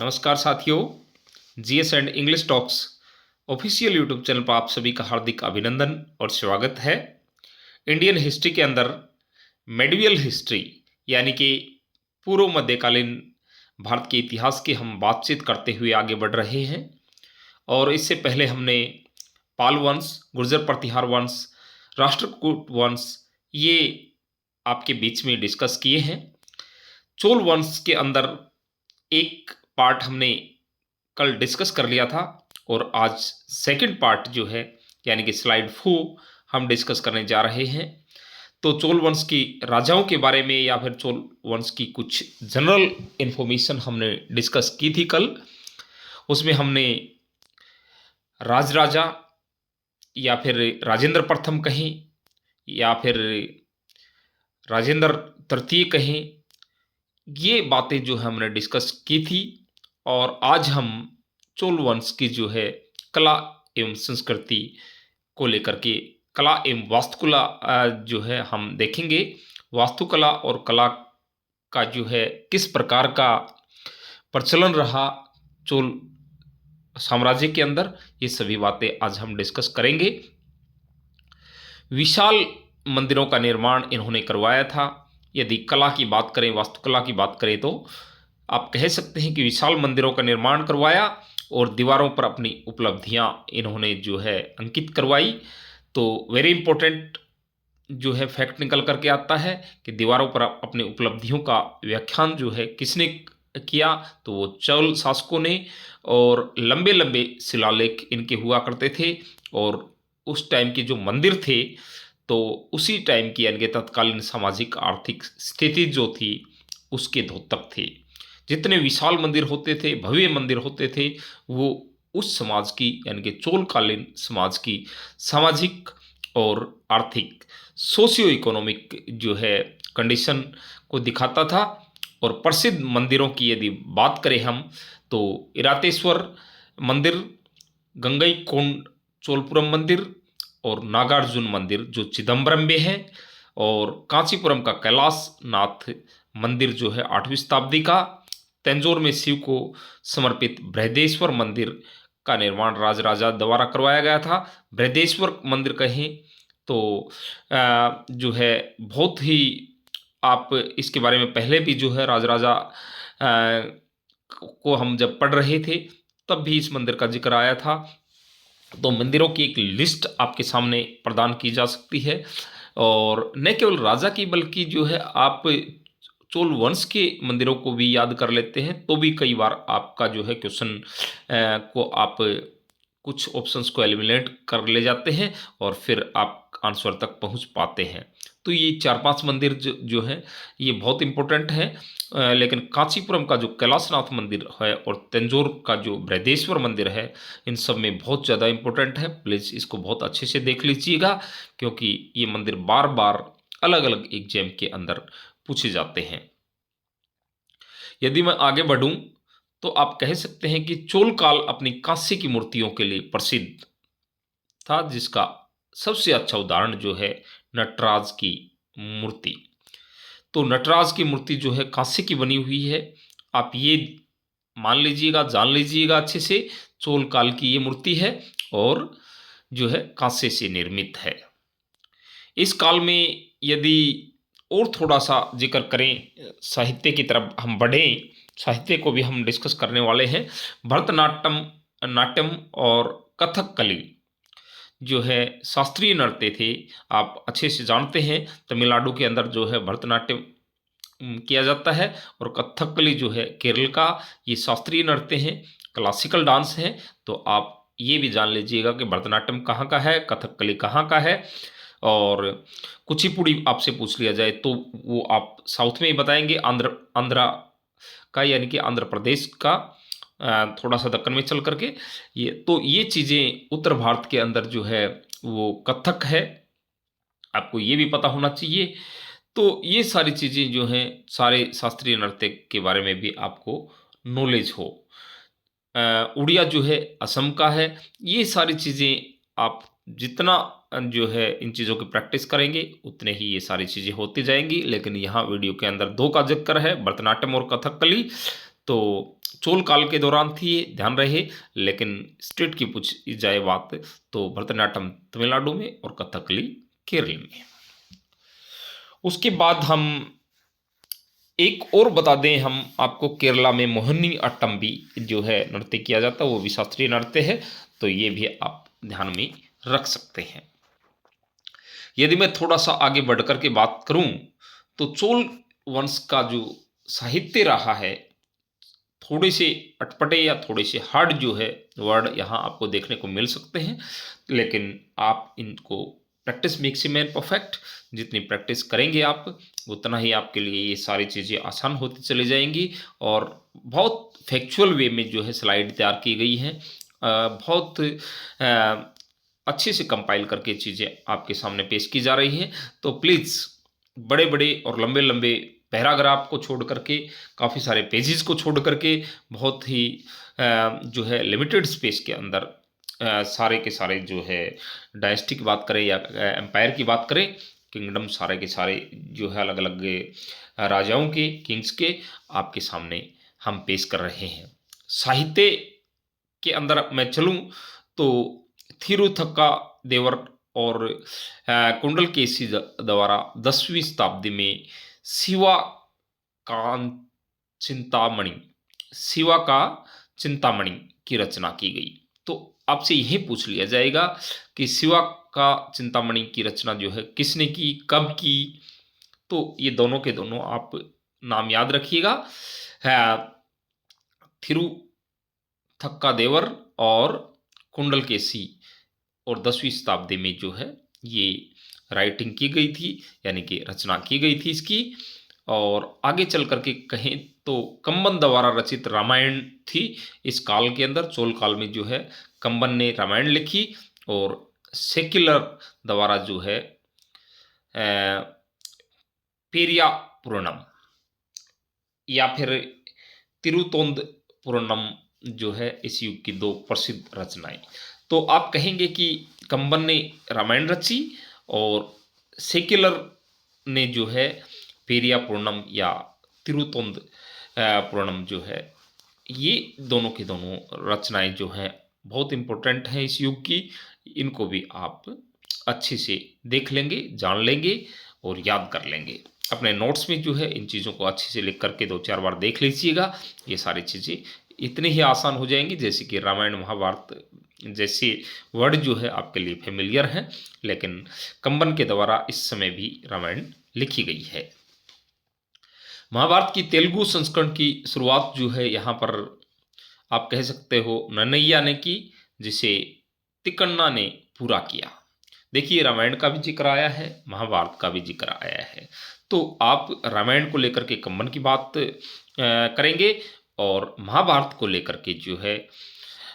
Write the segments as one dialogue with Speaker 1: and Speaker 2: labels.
Speaker 1: नमस्कार साथियों। GS and English talks official YouTube channel पर आप सभी का हार्दिक अभिनंदन और स्वागत है। इंडियन हिस्ट्री के अंदर मेडिवल हिस्ट्री यानी कि पूर्व मध्यकालीन भारत के इतिहास की हम बातचीत करते हुए आगे बढ़ रहे हैं। और इससे पहले हमने पाल वंश, गुर्जर प्रतिहार वंश, राष्ट्रकूट वंश ये आपके बीच में डिस्कस किए हैं। चोल वंश के अंदर एक पार्ट हमने कल डिस्कस कर लिया था और आज सेकंड पार्ट जो है यानी कि स्लाइड 4 हम डिस्कस करने जा रहे हैं। तो चोल वंश की राजाओं के बारे में या फिर चोल वंश की कुछ जनरल इंफॉर्मेशन हमने डिस्कस की थी कल। उसमें हमने राजराजा या फिर राजेंद्र प्रथम कहें या फिर राजेंद्र तृतीय कहें, ये बातें जो है हमने डिस्कस की थी। और आज हम चोल वंश की जो है कला एवं संस्कृति को लेकर के कला एवं वास्तुकला जो है हम देखेंगे। वास्तुकला और कला का जो है किस प्रकार का प्रचलन रहा चोल साम्राज्य के अंदर, ये सभी बातें आज हम डिस्कस करेंगे। विशाल मंदिरों का निर्माण इन्होंने करवाया था। यदि कला की बात करें, वास्तुकला की बात करें, तो आप कह सकते हैं कि विशाल मंदिरों का निर्माण करवाया और दीवारों पर अपनी उपलब्धियां इन्होंने जो है अंकित करवाई। तो वेरी इंपॉर्टेंट जो है फैक्ट निकल करके आता है कि दीवारों पर अपनी उपलब्धियों का व्याख्यान जो है किसने किया, तो वो चोल शासकों ने। और लंबे लंबे शिलालेख इनके हुआ करते थे और उस टाइम के जो मंदिर थे तो उसी टाइम की यानी कि तत्कालीन सामाजिक आर्थिक स्थिति जो थी उसके द्योतक थे। जितने विशाल मंदिर होते थे, भव्य मंदिर होते थे, वो उस समाज की यानी कि चोलकालीन समाज की सामाजिक और आर्थिक सोशियो इकोनॉमिक जो है कंडीशन को दिखाता था। और प्रसिद्ध मंदिरों की यदि बात करें हम, तो इरातेश्वर मंदिर, गंगईकोंड चोलपुरम मंदिर और नागार्जुन मंदिर जो चिदम्बरम में है, और कांचीपुरम का कैलाश नाथ मंदिर जो है 8वीं शताब्दी का। तंजौर में शिव को समर्पित बृहदेश्वर मंदिर का निर्माण राजराजा द्वारा करवाया गया था। बृहदेश्वर मंदिर कहें तो जो है बहुत ही, आप इसके बारे में पहले भी जो है राजराजा को हम जब पढ़ रहे थे तब भी इस मंदिर का जिक्र आया था। तो मंदिरों की एक लिस्ट आपके सामने प्रदान की जा सकती है। और न केवल राजा की बल्कि जो है आप चोल वंश के मंदिरों को भी याद कर लेते हैं तो भी कई बार आपका जो है क्वेश्चन को आप कुछ ऑप्शंस को एलिमिनेट कर ले जाते हैं और फिर आप आंसर तक पहुंच पाते हैं। तो ये 4-5 मंदिर जो है ये बहुत इंपॉर्टेंट है। लेकिन कांचीपुरम का जो कैलाशनाथ मंदिर है और तंजौर का जो बृहदेश्वर मंदिर है, इन सब में बहुत ज़्यादा इंपॉर्टेंट है। प्लीज़ इसको बहुत अच्छे से देख लीजिएगा क्योंकि ये मंदिर बार बार अलग अलग एग्जाम के अंदर पूछे जाते हैं। यदि मैं आगे बढ़ूं तो आप कह सकते हैं कि चोल काल अपनी कांस्य की मूर्तियों के लिए प्रसिद्ध था, जिसका सबसे अच्छा उदाहरण जो है नटराज की मूर्ति। तो नटराज की मूर्ति जो है कांस्य की बनी हुई है। आप ये मान लीजिएगा, जान लीजिएगा अच्छे से, चोल काल की ये मूर्ति है और जो है कांस्य से निर्मित है। इस काल में यदि और थोड़ा सा जिक्र करें, साहित्य की तरफ हम बढ़ें, साहित्य को भी हम डिस्कस करने वाले हैं। भरतनाट्यम, नाट्यम और कथकली जो है शास्त्रीय नृत्य थे। आप अच्छे से जानते हैं तमिलनाडु के अंदर जो है भरतनाट्यम किया जाता है और कथकली जो है केरल का, ये शास्त्रीय नृत्य हैं, क्लासिकल डांस है। तो आप ये भी जान लीजिएगा कि भरतनाट्यम कहाँ का है, कथकली कहाँ का है। और कुचिपुड़ी आपसे पूछ लिया जाए तो वो आप साउथ में ही बताएंगे, आंध्रा का यानी कि आंध्र प्रदेश का, थोड़ा सा दक्कन में चल करके। ये चीज़ें उत्तर भारत के अंदर जो है वो कथक है, आपको ये भी पता होना चाहिए। तो ये सारी चीज़ें जो हैं, सारे शास्त्रीय नृत्य के बारे में भी आपको नॉलेज हो। उड़िया जो है असम का है। ये सारी चीज़ें आप जितना जो है इन चीज़ों की प्रैक्टिस करेंगे उतने ही ये सारी चीज़ें होती जाएंगी। लेकिन यहाँ वीडियो के अंदर दो का जिक्र है, भरतनाट्यम और कथकली। तो चोल काल के दौरान थी, ये ध्यान रहे। लेकिन स्टेट की पूछी जाए बात तो भरतनाट्यम तमिलनाडु में और कथकली केरल में। उसके बाद हम एक और बता दें हम आपको, केरला में मोहिनी अट्टम भी जो है नृत्य किया जाता है, वो भी शास्त्रीय नृत्य है, तो ये भी आप ध्यान में रख सकते हैं। यदि मैं थोड़ा सा आगे बढ़कर के बात करूं तो चोल वंश का जो साहित्य रहा है, थोड़े से अटपटे या थोड़े से हार्ड जो है वर्ड यहाँ आपको देखने को मिल सकते हैं, लेकिन आप इनको practice makes a man perfect, जितनी प्रैक्टिस करेंगे आप उतना ही आपके लिए ये सारी चीज़ें आसान होती चली जाएंगी। और बहुत फैक्चुअल वे में जो है स्लाइड तैयार की गई हैं, बहुत अच्छे से कंपाइल करके चीज़ें आपके सामने पेश की जा रही हैं। तो प्लीज़ बड़े बड़े और लंबे लंबे पैराग्राफ को छोड़ करके, काफ़ी सारे पेजेस को छोड़ करके, बहुत ही जो है लिमिटेड स्पेस के अंदर सारे के सारे जो है डायनेस्टी की बात करें या एम्पायर की बात करें, किंगडम सारे के सारे जो है अलग अलग राजाओं के, किंग्स के आपके सामने हम पेश कर रहे हैं। साहित्य के अंदर मैं चलूं तो थिरुथक्का देवर और कुंडलकेशी द्वारा 10वीं शताब्दी में शिवा का चिंतामणि शिवा का चिंतामणि की रचना की गई। तो आपसे यही पूछ लिया जाएगा कि शिवा का चिंतामणि की रचना जो है किसने की, कब की, तो ये दोनों के दोनों आप नाम याद रखिएगा, थिरुथक्का देवर और कुंडलकेशी, और 10वीं शताब्दी में जो है ये राइटिंग की गई थी, यानी कि रचना की गई थी इसकी। और आगे चल करके कहें तो कंबन द्वारा रचित रामायण थी इस काल के अंदर। चोल काल में जो है कंबन ने रामायण लिखी, और सेक्युलर द्वारा जो है पेरिया पुराणम या फिर तिरुतोंद पुराणम जो है इस युग की दो प्रसिद्ध रचनाएं। तो आप कहेंगे कि कंबन ने रामायण रची और सेक्युलर ने जो है पेरिया पुराणम या तिरुतोंद पुराणम जो है, ये दोनों की दोनों रचनाएं जो हैं बहुत इम्पोर्टेंट हैं इस युग की। इनको भी आप अच्छे से देख लेंगे, जान लेंगे और याद कर लेंगे। अपने नोट्स में जो है इन चीज़ों को अच्छे से लिख करके 2-4 बार देख लीजिएगा। ये सारी चीज़ें इतनी ही आसान हो जाएंगी जैसे कि रामायण महाभारत जैसे वर्ड जो है आपके लिए फेमिलियर हैं, लेकिन कंबन के द्वारा इस समय भी रामायण लिखी गई है। महाभारत की तेलुगु संस्करण की शुरुआत जो है यहाँ पर आप कह सकते हो नन्नैया ने की, जिसे तिकन्ना ने पूरा किया। देखिए रामायण का भी जिक्र आया है, महाभारत का भी जिक्र आया है, तो आप रामायण को लेकर के कंबन की बात करेंगे और महाभारत को लेकर के जो है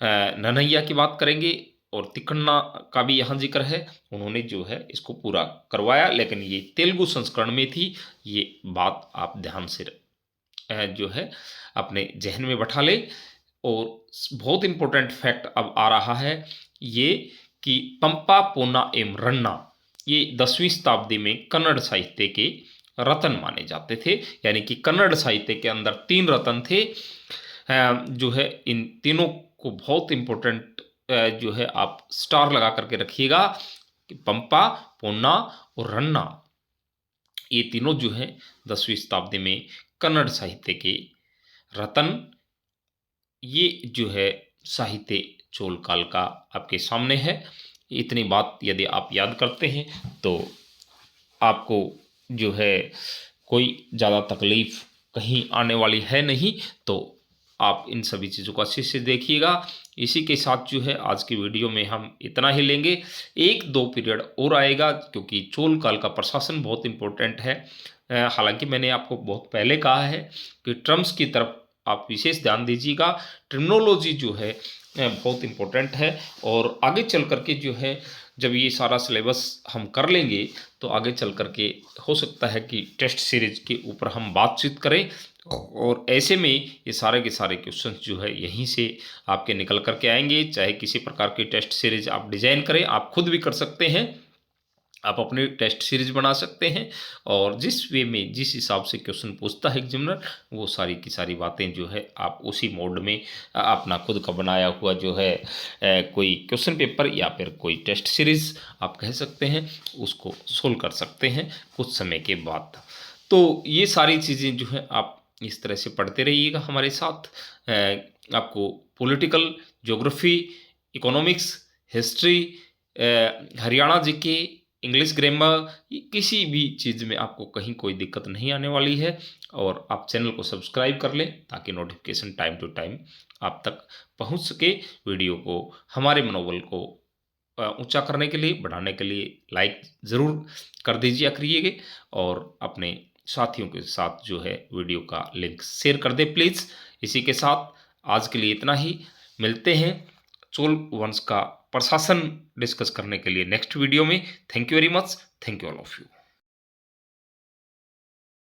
Speaker 1: नन्नैया की बात करेंगे। और तिकन्ना का भी यहाँ जिक्र है, उन्होंने जो है इसको पूरा करवाया, लेकिन ये तेलुगु संस्करण में थी। ये बात आप ध्यान से जो है अपने जहन में बैठा ले। और बहुत इम्पोर्टेंट फैक्ट अब आ रहा है ये कि पंपा, पोन्ना एवं रन्ना ये 10वीं शताब्दी में कन्नड़ साहित्य के रतन माने जाते थे, यानी कि कन्नड़ साहित्य के अंदर 3 रतन थे जो है। इन तीनों को बहुत इम्पोर्टेंट जो है आप स्टार लगा करके रखिएगा कि पंपा, पोन्ना और रन्ना, ये तीनों जो है 10वीं शताब्दी में कन्नड़ साहित्य के रतन, ये जो है साहित्य चोल काल का आपके सामने है। इतनी बात यदि आप याद करते हैं तो आपको जो है कोई ज़्यादा तकलीफ कहीं आने वाली है नहीं। तो आप इन सभी चीज़ों को अच्छे से देखिएगा। इसी के साथ जो है आज की वीडियो में हम इतना ही लेंगे। 1-2 पीरियड और आएगा क्योंकि चोल काल का प्रशासन बहुत इम्पोर्टेंट है। हालांकि मैंने आपको बहुत पहले कहा है कि टर्म्स की तरफ आप विशेष ध्यान दीजिएगा। टर्मिनोलॉजी जो है बहुत इम्पोर्टेंट है, और आगे चल करके जो है जब ये सारा सिलेबस हम कर लेंगे तो आगे चल करके हो सकता है कि टेस्ट सीरीज के ऊपर हम बातचीत करें, और ऐसे में ये सारे के सारे क्वेश्चंस जो है यहीं से आपके निकल करके आएंगे। चाहे किसी प्रकार की टेस्ट सीरीज आप डिज़ाइन करें, आप खुद भी कर सकते हैं, आप अपने टेस्ट सीरीज बना सकते हैं और जिस वे में जिस हिसाब से क्वेश्चन पूछता है एग्जामिनर, वो सारी की सारी बातें जो है आप उसी मोड में अपना खुद का बनाया हुआ जो है कोई क्वेश्चन पेपर या फिर कोई टेस्ट सीरीज आप कह सकते हैं, उसको सोल्व कर सकते हैं कुछ समय के बाद। तो ये सारी चीज़ें जो है आप इस तरह से पढ़ते रहिएगा हमारे साथ। आपको political, geography, economics, history, Haryana GK, English grammar, किसी भी चीज़ में आपको कहीं कोई दिक्कत नहीं आने वाली है। और आप चैनल को सब्सक्राइब कर लें ताकि नोटिफिकेशन टाइम टू टाइम आप तक पहुंच सके। वीडियो को, हमारे मनोबल को ऊंचा करने के लिए, बढ़ाने के लिए लाइक ज़रूर कर दीजिए करिएगा और अपने साथियों के साथ जो है वीडियो का लिंक शेयर कर दे प्लीज़। इसी के साथ आज के लिए इतना ही। मिलते हैं चोल वंश का प्रशासन डिस्कस करने के लिए नेक्स्ट वीडियो में। Thank you very much. Thank you all of you.